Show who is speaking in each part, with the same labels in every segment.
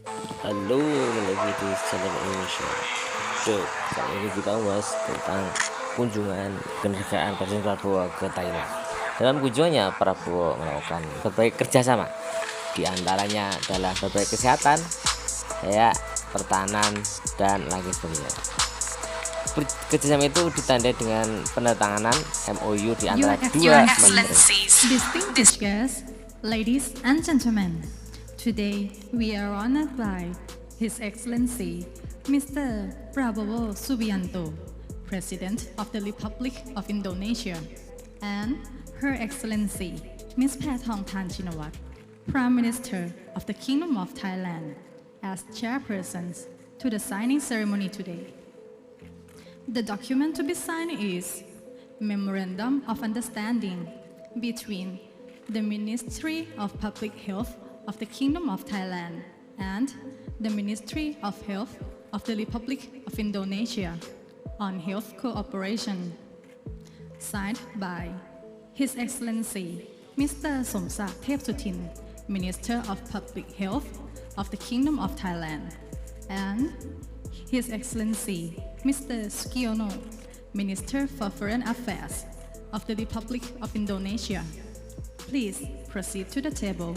Speaker 1: Halo, lagi di channel Indonesia. So, kali ini kita bahas tentang kunjungan kenegaraan Presiden Prabowo ke Thailand. Dalam kunjungannya, Prabowo melakukan berbagai kerjasama. Di antaranya adalah berbagai kesehatan, kayak pertahanan, dan lain sebagainya. Kerjasama itu ditandai dengan penandatanganan MOU di antara dua menteri.
Speaker 2: Distinguished guests, ladies and gentlemen, today we are honored by His Excellency Mr. Prabowo Subianto, President of the Republic of Indonesia, and Her Excellency Ms. Paetongtarn Shinawatra, Prime Minister of the Kingdom of Thailand, as chairpersons to the signing ceremony today. The document to be signed is Memorandum of Understanding between the Ministry of Public Health of the Kingdom of Thailand and the Ministry of Health of the Republic of Indonesia on health cooperation. Signed by His Excellency Mr. Somsak Thepsutin, Minister of Public Health of the Kingdom of Thailand, and His Excellency Mr. Sukiono, Minister for Foreign Affairs of the Republic of Indonesia. Please proceed to the table.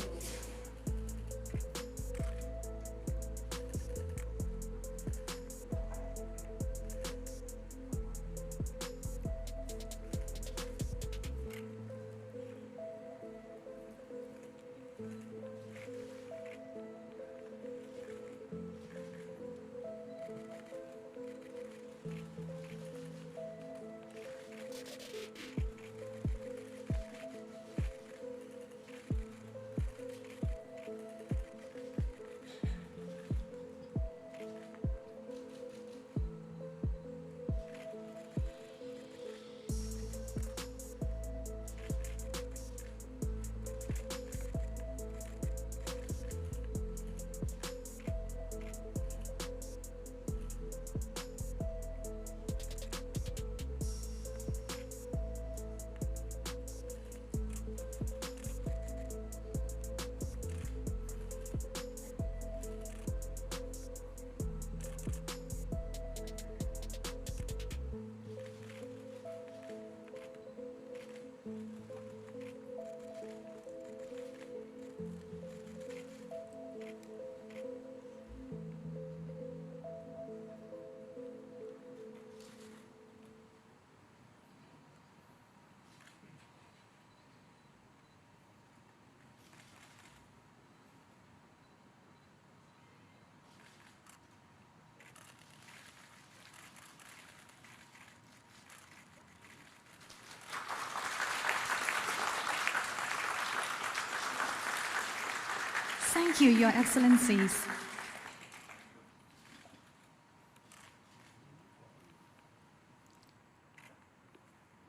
Speaker 2: Thank you, Your Excellencies.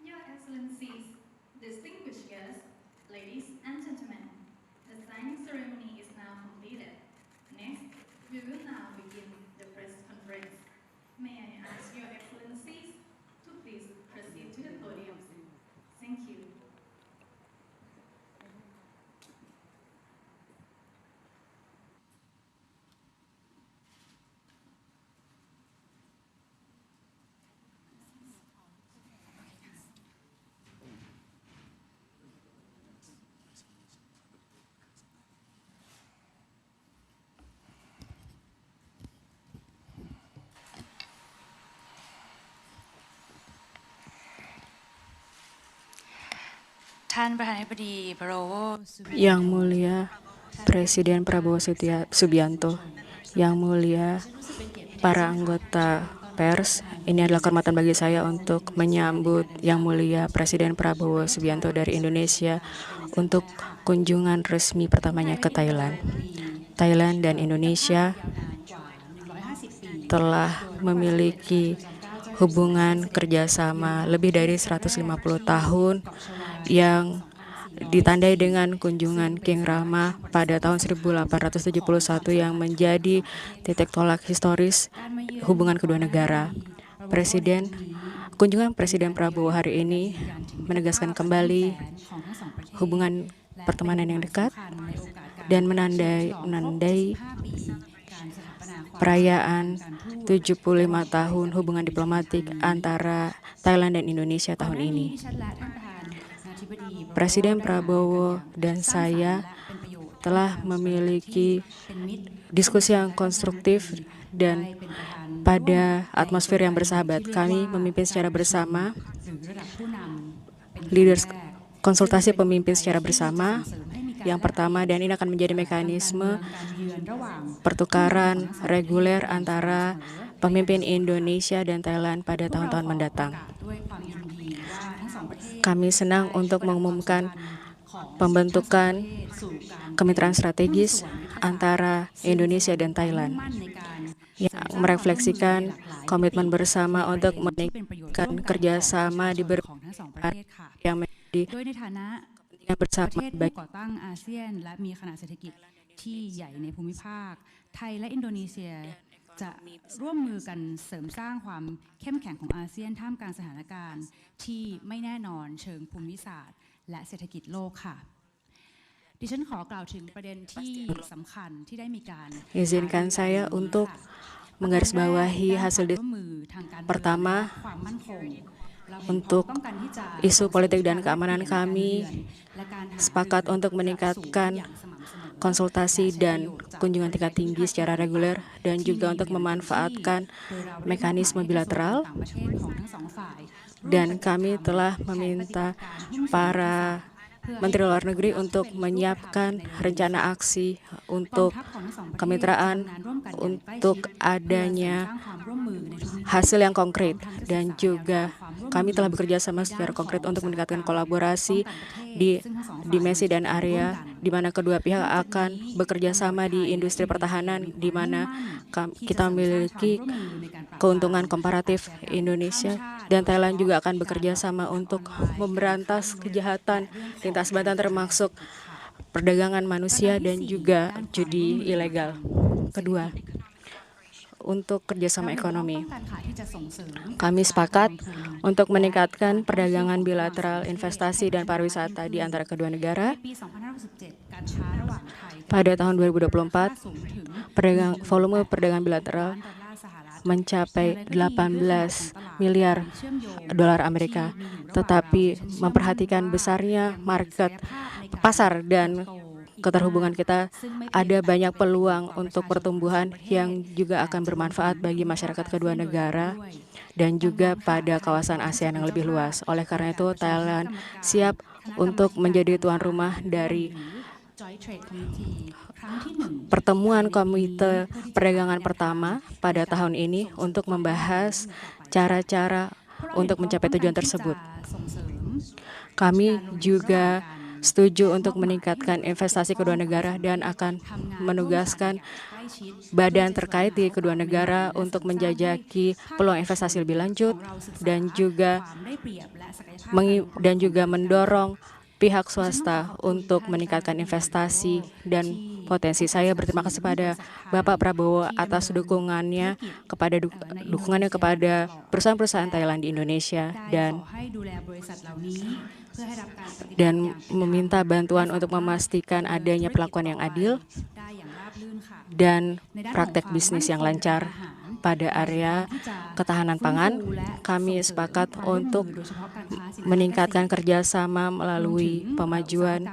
Speaker 2: Your Excellencies, distinguished guests, ladies and gentlemen, the signing ceremony is now completed. Next, we will now begin the press conference. May I ask Your Excellencies to please proceed to the podium. Thank you.
Speaker 3: Yang Mulia Presiden Prabowo Subianto, Yang Mulia para anggota pers, ini adalah kehormatan bagi saya untuk menyambut Yang Mulia Presiden Prabowo Subianto dari Indonesia untuk kunjungan resmi pertamanya ke Thailand. Thailand dan Indonesia telah memiliki hubungan kerjasama lebih dari 150 tahun yang ditandai dengan kunjungan King Rama pada tahun 1871 yang menjadi titik tolak historis hubungan kedua negara. Kunjungan Presiden Prabowo hari ini menegaskan kembali hubungan pertemanan yang dekat dan menandai perayaan 75 tahun hubungan diplomatik antara Thailand dan Indonesia tahun ini. Presiden Prabowo dan saya telah memiliki diskusi yang konstruktif dan pada atmosfer yang bersahabat. Kami memimpin secara bersama, leaders konsultasi pemimpin secara bersama yang pertama, dan ini akan menjadi mekanisme pertukaran reguler antara pemimpin Indonesia dan Thailand pada tahun-tahun mendatang. Kami senang untuk mengumumkan pembentukan kemitraan strategis antara Indonesia dan Thailand yang merefleksikan komitmen bersama untuk meningkatkan kerjasama di berbagai yang menjadi
Speaker 4: โดยในฐานะ
Speaker 3: kepentingan
Speaker 4: ประ
Speaker 3: bersama
Speaker 4: เทศผู้
Speaker 3: baik
Speaker 4: ก่อตั้งอาเซียนและมีขนาดเศรษฐกิจที่ใหญ่ในภูมิภาคไทยและอินโดนีเซียจะร่วมมือกันเสริมสร้างความเข้มแข็งของอาเซียนท่ามกลางสถานการณ์ที่ไม่แน่นอนเชิงภูมิศาสตร์และเศรษฐกิจโลกค่ะดิฉันขอกล่าวถึงประเด็นที่สำคัญที่ได้มีการ
Speaker 3: Izinkan saya untuk menggarisbawahi hasil
Speaker 4: ร่วมมือทางการเมือง
Speaker 3: pertama
Speaker 4: และความมั่นคง
Speaker 3: untuk isu politik dan keamanan. Kami sepakat untuk meningkatkan konsultasi dan kunjungan tingkat tinggi secara reguler dan juga untuk memanfaatkan mekanisme bilateral, dan kami telah meminta para Menteri Luar Negeri untuk menyiapkan rencana aksi untuk kemitraan untuk adanya hasil yang konkret, dan juga kami telah bekerja sama secara konkret untuk meningkatkan kolaborasi di dimensi dan area di mana kedua pihak akan bekerja sama di industri pertahanan, di mana kita memiliki keuntungan komparatif. Indonesia dan Thailand juga akan bekerja sama untuk memberantas kejahatan lintas batas termasuk perdagangan manusia dan juga judi ilegal. Kedua, untuk kerjasama ekonomi, kami sepakat untuk meningkatkan perdagangan bilateral, investasi, dan pariwisata di antara kedua negara. Pada tahun 2024, volume perdagangan bilateral mencapai 18 miliar dolar Amerika, tetapi memperhatikan besarnya market pasar dan keterhubungan kita, ada banyak peluang untuk pertumbuhan yang juga akan bermanfaat bagi masyarakat kedua negara dan juga pada kawasan ASEAN yang lebih luas. Oleh karena itu, Thailand siap untuk menjadi tuan rumah dari pertemuan Komite Perdagangan pertama pada tahun ini untuk membahas cara-cara untuk mencapai tujuan tersebut. Kami juga setuju untuk meningkatkan investasi kedua negara dan akan menugaskan badan terkait di kedua negara untuk menjajaki peluang investasi lebih lanjut dan juga mendorong pihak swasta untuk meningkatkan investasi dan potensi. Saya berterima kasih pada Bapak Prabowo atas dukungannya kepada perusahaan-perusahaan Thailand di Indonesia dan meminta bantuan untuk memastikan adanya perlakuan yang adil dan praktek bisnis yang lancar. Pada area ketahanan pangan, kami sepakat untuk meningkatkan kerjasama melalui pemajuan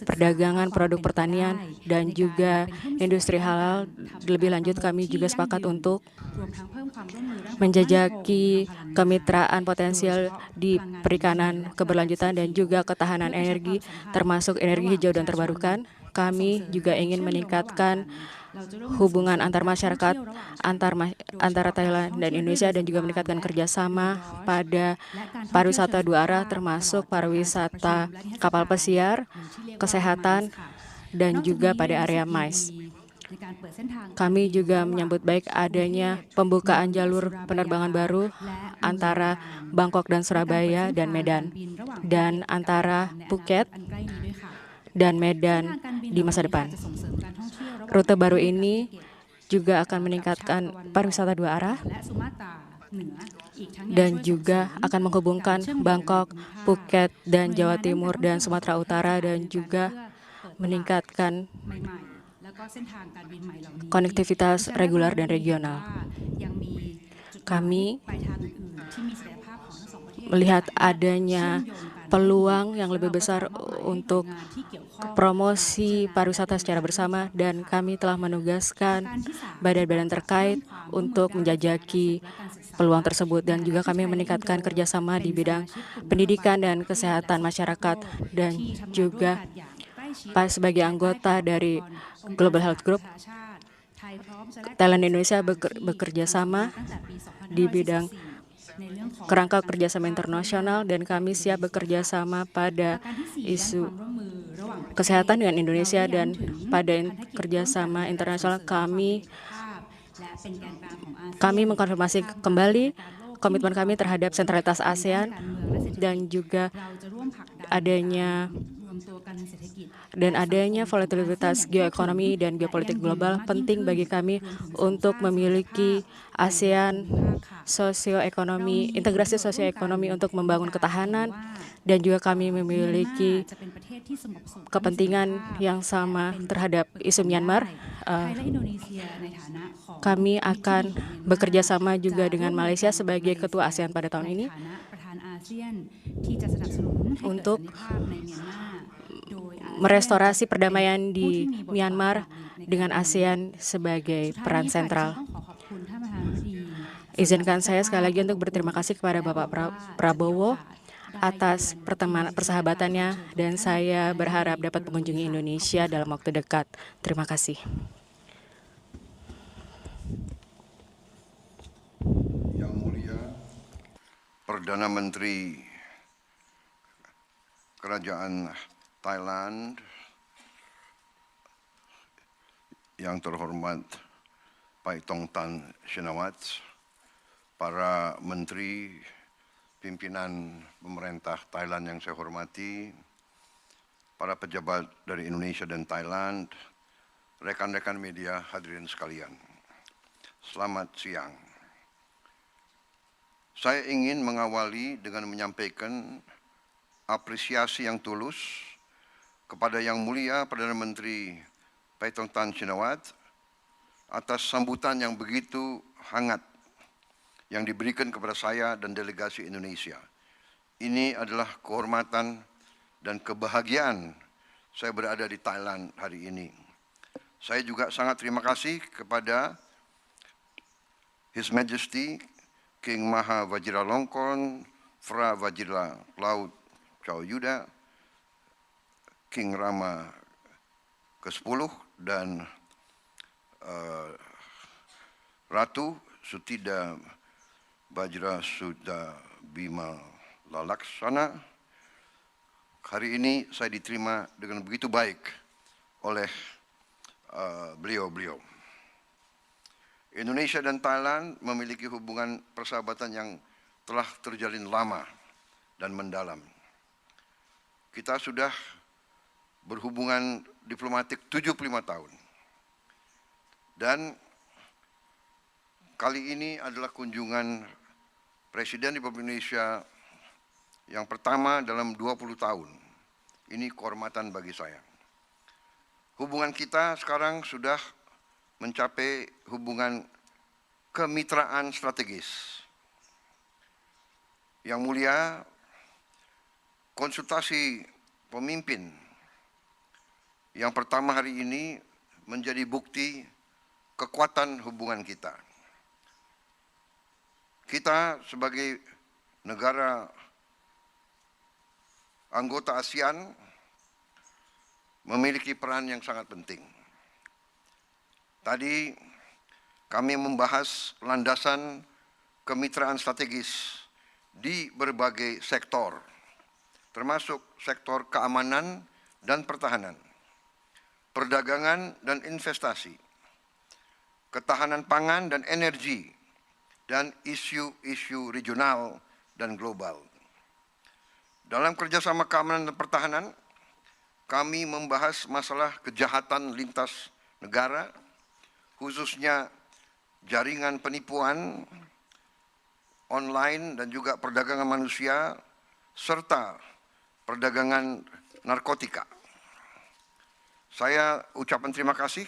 Speaker 3: perdagangan produk pertanian dan juga industri halal. Lebih lanjut, kami juga sepakat untuk menjajaki kemitraan potensial di perikanan keberlanjutan dan juga ketahanan energi, termasuk energi hijau dan terbarukan. Kami juga ingin meningkatkan hubungan antar masyarakat antara Thailand dan Indonesia dan juga meningkatkan kerjasama pada pariwisata dua arah, termasuk pariwisata kapal pesiar, kesehatan, dan juga pada area MICE. Kami juga menyambut baik adanya pembukaan jalur penerbangan baru antara Bangkok dan Surabaya dan Medan, dan antara Phuket dan Medan di masa depan. Rute baru ini juga akan meningkatkan pariwisata dua arah dan juga akan menghubungkan Bangkok, Phuket, dan Jawa Timur dan Sumatera Utara, dan juga meningkatkan konektivitas reguler dan regional. Kami melihat adanya peluang yang lebih besar untuk promosi pariwisata secara bersama, dan kami telah menugaskan badan-badan terkait untuk menjajaki peluang tersebut, dan juga kami meningkatkan kerjasama di bidang pendidikan dan kesehatan masyarakat, dan juga sebagai anggota dari Global Health Group, Thailand Indonesia bekerja sama di bidang kerangka kerjasama internasional, dan kami siap bekerja sama pada isu kesehatan dengan Indonesia, dan pada kerjasama internasional kami mengkonfirmasi kembali komitmen kami terhadap sentralitas ASEAN, dan juga adanya volatilitas geoekonomi dan geopolitik global penting bagi kami untuk memiliki ASEAN sosioekonomi, integrasi sosioekonomi untuk membangun ketahanan, dan juga kami memiliki kepentingan yang sama terhadap isu Myanmar. Kami akan bekerja sama juga dengan Malaysia sebagai ketua ASEAN pada tahun ini untuk merestorasi perdamaian di Myanmar dengan ASEAN sebagai peran sentral. Izinkan saya sekali lagi untuk berterima kasih kepada Bapak Prabowo atas persahabatannya, dan saya berharap dapat mengunjungi Indonesia dalam waktu dekat. Terima kasih.
Speaker 5: Yang Mulia Perdana Menteri Kerajaan Thailand, yang terhormat Paetongtarn Shinawatra, para menteri, pimpinan pemerintah Thailand yang saya hormati, para pejabat dari Indonesia dan Thailand, rekan-rekan media, hadirin sekalian. Selamat siang. Saya ingin mengawali dengan menyampaikan apresiasi yang tulus kepada Yang Mulia Perdana Menteri Paetongtarn Shinawatra atas sambutan yang begitu hangat yang diberikan kepada saya dan delegasi Indonesia. Ini adalah kehormatan dan kebahagiaan saya berada di Thailand hari ini. Saya juga sangat terima kasih kepada His Majesty King Maha Vajiralongkorn Phra Vajiralaut Chow Yuda, King Rama ke-10 dan Ratu Sutida Bajra Sudha Bima Lalaksana. Hari ini saya diterima dengan begitu baik oleh beliau-beliau. Indonesia dan Thailand memiliki hubungan persahabatan yang telah terjalin lama dan mendalam. Kita sudah berhubungan diplomatik 75 tahun. Dan kali ini adalah kunjungan Presiden Republik Indonesia yang pertama dalam 20 tahun. Ini kehormatan bagi saya. Hubungan kita sekarang sudah mencapai hubungan kemitraan strategis. Yang Mulia, konsultasi pemimpin yang pertama hari ini menjadi bukti kekuatan hubungan kita. Kita sebagai negara anggota ASEAN memiliki peran yang sangat penting. Tadi kami membahas landasan kemitraan strategis di berbagai sektor, termasuk sektor keamanan dan pertahanan, perdagangan dan investasi, ketahanan pangan dan energi, dan isu-isu regional dan global. Dalam kerjasama keamanan dan pertahanan, kami membahas masalah kejahatan lintas negara, khususnya jaringan penipuan online dan juga perdagangan manusia, serta perdagangan narkotika. Saya ucapkan terima kasih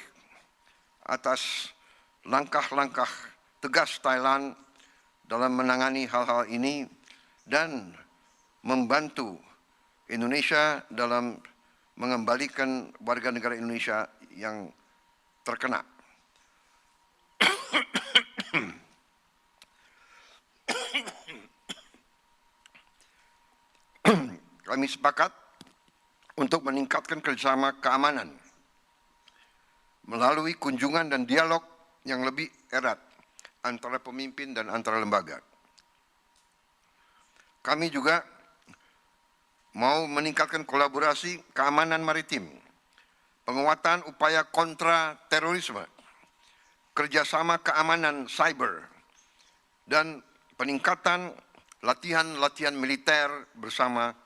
Speaker 5: atas langkah-langkah tegas Thailand dalam menangani hal-hal ini dan membantu Indonesia dalam mengembalikan warga negara Indonesia yang terkena. Kami sepakat untuk meningkatkan kerjasama keamanan melalui kunjungan dan dialog yang lebih erat antara pemimpin dan antara lembaga. Kami juga mau meningkatkan kolaborasi keamanan maritim, penguatan upaya kontra terorisme, kerjasama keamanan cyber, dan peningkatan latihan-latihan militer bersama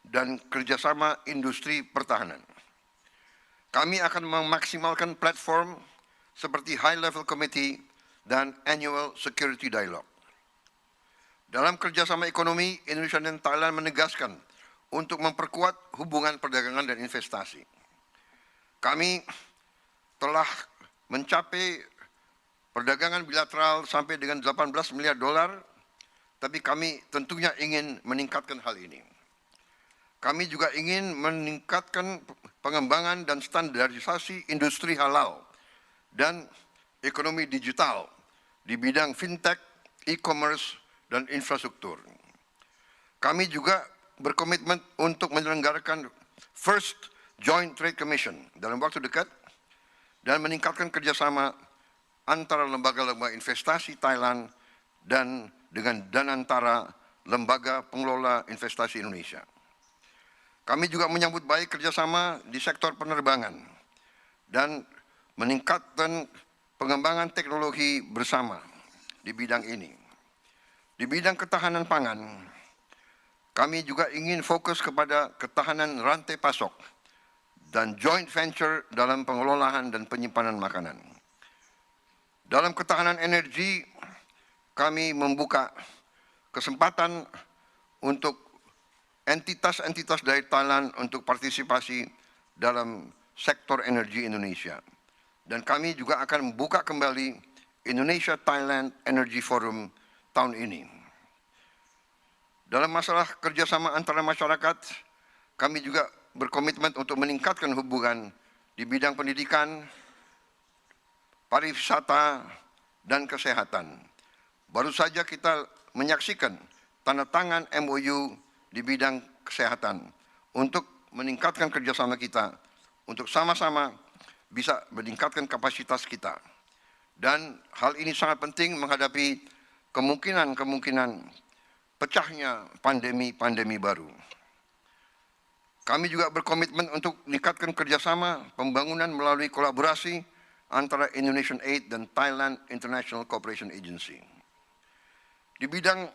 Speaker 5: dan kerjasama industri pertahanan. Kami akan memaksimalkan platform seperti High Level Committee dan Annual Security Dialogue. Dalam kerjasama ekonomi, Indonesia dan Thailand menegaskan untuk memperkuat hubungan perdagangan dan investasi. Kami telah mencapai perdagangan bilateral sampai dengan 18 miliar dolar, tapi kami tentunya ingin meningkatkan hal ini. Kami juga ingin meningkatkan pengembangan dan standarisasi industri halal dan ekonomi digital di bidang fintech, e-commerce, dan infrastruktur. Kami juga berkomitmen untuk menyelenggarakan First Joint Trade Commission dalam waktu dekat dan meningkatkan kerjasama antara lembaga-lembaga investasi Thailand dan antara lembaga pengelola investasi Indonesia. Kami juga menyambut baik kerjasama di sektor penerbangan dan meningkatkan pengembangan teknologi bersama di bidang ini. Di bidang ketahanan pangan, kami juga ingin fokus kepada ketahanan rantai pasok dan joint venture dalam pengelolaan dan penyimpanan makanan. Dalam ketahanan energi, kami membuka kesempatan untuk entitas-entitas dari Thailand untuk partisipasi dalam sektor energi Indonesia. Dan kami juga akan membuka kembali Indonesia-Thailand Energy Forum tahun ini. Dalam masalah kerjasama antara masyarakat, kami juga berkomitmen untuk meningkatkan hubungan di bidang pendidikan, pariwisata, dan kesehatan. Baru saja kita menyaksikan tanda tangan MOU di bidang kesehatan untuk meningkatkan kerjasama kita, untuk sama-sama bisa meningkatkan kapasitas kita. Dan hal ini sangat penting menghadapi kemungkinan pecahnya pandemi baru. Kami juga berkomitmen untuk meningkatkan kerjasama pembangunan melalui kolaborasi antara Indonesian Aid dan Thailand International Cooperation Agency. Di bidang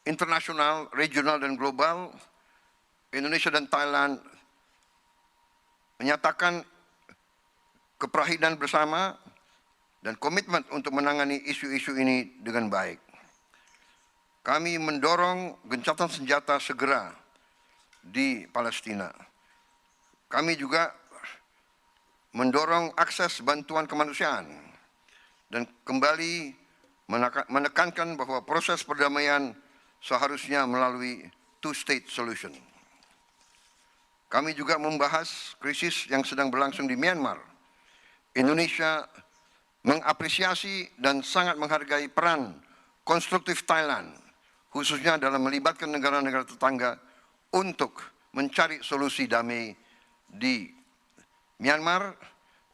Speaker 5: internasional, regional, dan global, Indonesia dan Thailand menyatakan keprihatinan bersama dan komitmen untuk menangani isu-isu ini dengan baik. Kami mendorong gencatan senjata segera di Palestina. Kami juga mendorong akses bantuan kemanusiaan dan kembali menekankan bahwa proses perdamaian seharusnya melalui two-state solution. Kami juga membahas krisis yang sedang berlangsung di Myanmar. Indonesia mengapresiasi dan sangat menghargai peran konstruktif Thailand, khususnya dalam melibatkan negara-negara tetangga untuk mencari solusi damai di Myanmar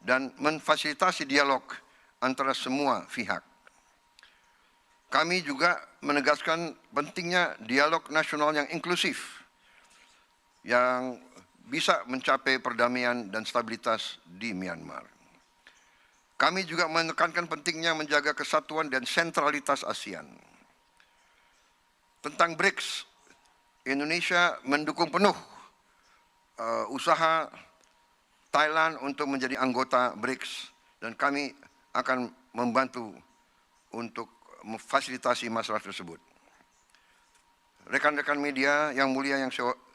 Speaker 5: dan memfasilitasi dialog antara semua pihak. Kami juga menegaskan pentingnya dialog nasional yang inklusif, yang bisa mencapai perdamaian dan stabilitas di Myanmar. Kami juga menekankan pentingnya menjaga kesatuan dan sentralitas ASEAN. Tentang BRICS, Indonesia mendukung penuh usaha Thailand untuk menjadi anggota BRICS dan kami akan membantu untuk memfasilitasi masalah tersebut. Rekan-rekan media yang mulia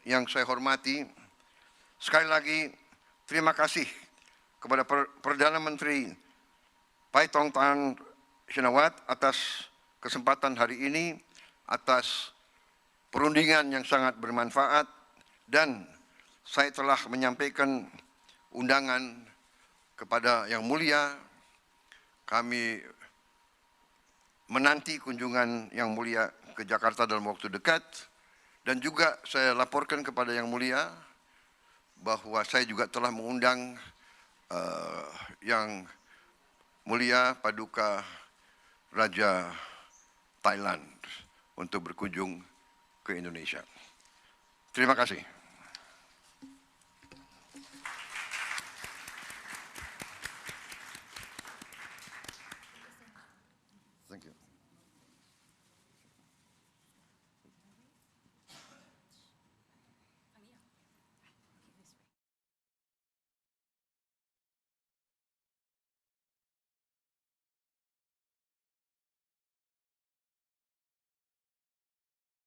Speaker 5: yang saya hormati, sekali lagi terima kasih kepada Perdana Menteri Pai Tong Tan Shinawat atas kesempatan hari ini, atas perundingan yang sangat bermanfaat, dan saya telah menyampaikan undangan kepada Yang Mulia. Kami menanti kunjungan Yang Mulia ke Jakarta dalam waktu dekat, dan juga saya laporkan kepada Yang Mulia bahwa saya juga telah mengundang Yang Mulia Paduka Raja Thailand untuk berkunjung ke Indonesia. Terima kasih.